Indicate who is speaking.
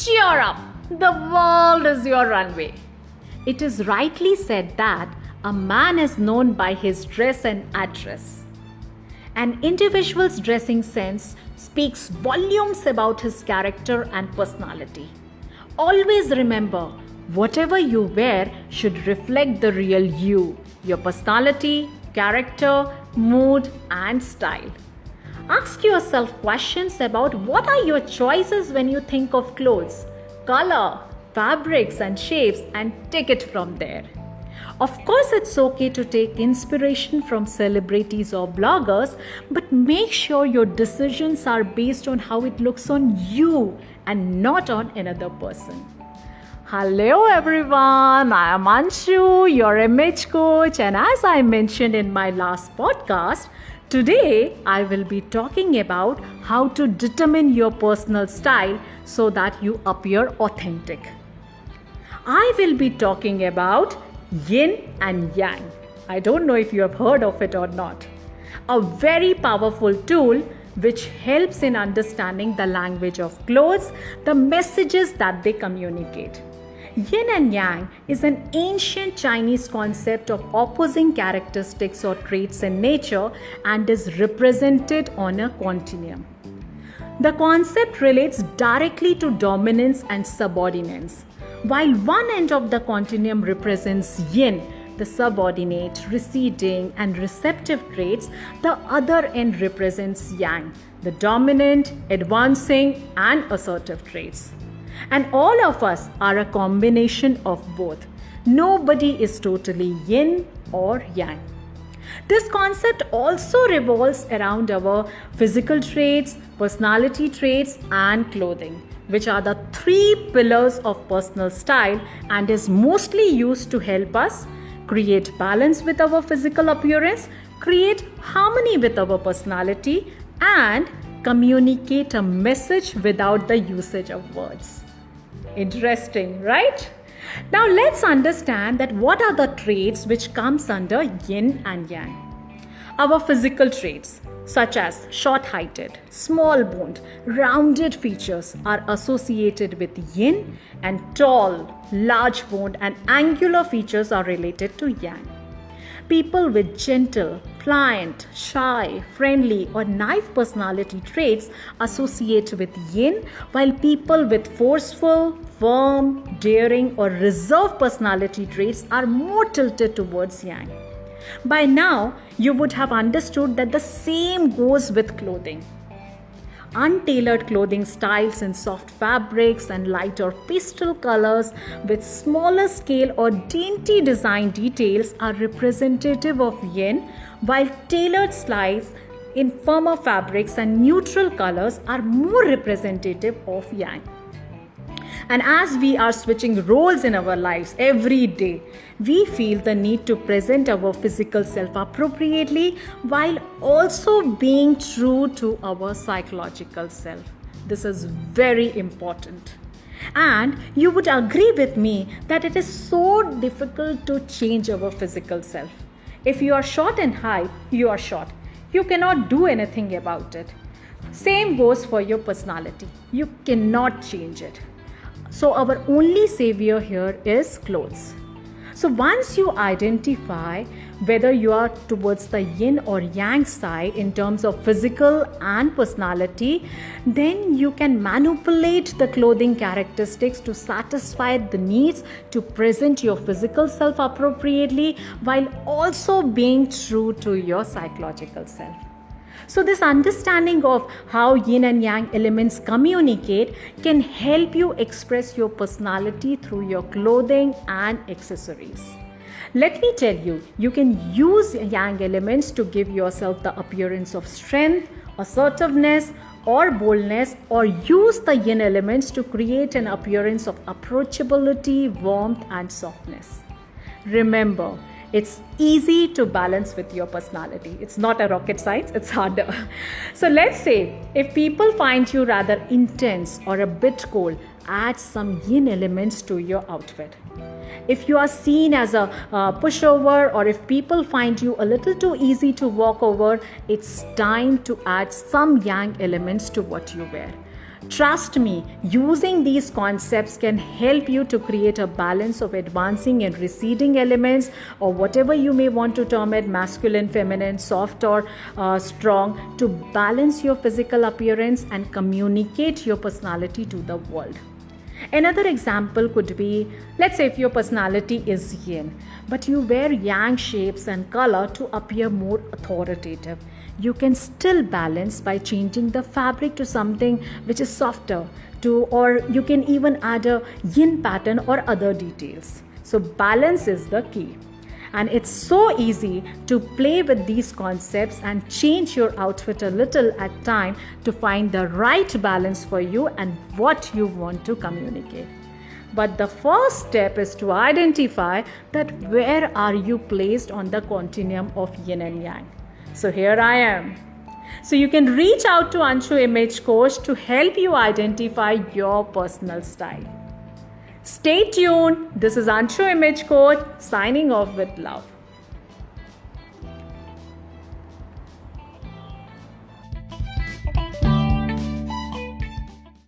Speaker 1: Cheer up! The world is your runway. It is rightly said that a man is known by his dress and address. An individual's dressing sense speaks volumes about his character and personality. Always remember, whatever you wear should reflect the real you, your personality, character, mood, and style. Ask yourself questions about what are your choices when you think of clothes, color, fabrics, and shapes, and take it from there. Of course, it's okay to take inspiration from celebrities or bloggers, but make sure your decisions are based on how it looks on you and not on another person. Hello everyone, I am Anshu, your image coach, and as I mentioned in my last podcast, today I will be talking about how to determine your personal style so that you appear authentic. I will be talking about yin and yang. I don't know if you have heard of it or not. A very powerful tool which helps in understanding the language of clothes, the messages that they communicate. Yin and yang is an ancient Chinese concept of opposing characteristics or traits in nature and is represented on a continuum. The concept relates directly to dominance and subordinance. While one end of the continuum represents yin, the subordinate, receding, and receptive traits, the other end represents yang, the dominant, advancing, and assertive traits. And all of us are a combination of both. Nobody is totally yin or yang. This concept also revolves around our physical traits, personality traits, and clothing, which are the three pillars of personal style and is mostly used to help us create balance with our physical appearance, create harmony with our personality, and communicate a message without the usage of words. Interesting, right? Now let's understand that what are the traits which comes under yin and yang. Our physical traits such as short-heighted, small-boned, rounded features are associated with yin, and tall, large-boned and angular features are related to yang. People with gentle, pliant, shy, friendly or naive personality traits associate with yin, while people with forceful, firm, daring or reserved personality traits are more tilted towards yang. By now, you would have understood that the same goes with clothing. Untailored clothing styles in soft fabrics and light or pastel colors with smaller scale or dainty design details are representative of yin, while tailored styles in firmer fabrics and neutral colors are more representative of yang. And as we are switching roles in our lives every day, we feel the need to present our physical self appropriately while also being true to our psychological self. This is very important. And you would agree with me that it is so difficult to change our physical self. If you are short in height, you are short. You cannot do anything about it. Same goes for your personality. You cannot change it. So our only savior here is clothes. So once you identify whether you are towards the yin or yang side in terms of physical and personality, then you can manipulate the clothing characteristics to satisfy the needs to present your physical self appropriately while also being true to your psychological self. So this understanding of how yin and yang elements communicate can help you express your personality through your clothing and accessories. Let me tell you, you can use yang elements to give yourself the appearance of strength, assertiveness, or boldness, or use the yin elements to create an appearance of approachability, warmth, and softness. Remember, it's easy to balance with your personality. It's not a rocket science, it's harder. So let's say if people find you rather intense or a bit cold, add some yin elements to your outfit. If you are seen as a pushover, or if people find you a little too easy to walk over, it's time to add some yang elements to what you wear. Trust me, using these concepts can help you to create a balance of advancing and receding elements, or whatever you may want to term it, masculine, feminine, soft or strong, to balance your physical appearance and communicate your personality to the world. Another example could be, let's say if your personality is yin, but you wear yang shapes and color to appear more authoritative. You can still balance by changing the fabric to something which is softer, or you can even add a yin pattern or other details. So balance is the key. And it's so easy to play with these concepts and change your outfit a little at time to find the right balance for you and what you want to communicate. But the first step is to identify that where are you placed on the continuum of yin and yang. So here I am. So you can reach out to Anshu Image Coach to help you identify your personal style. Stay tuned. This is Anshu Image Coach signing off with love.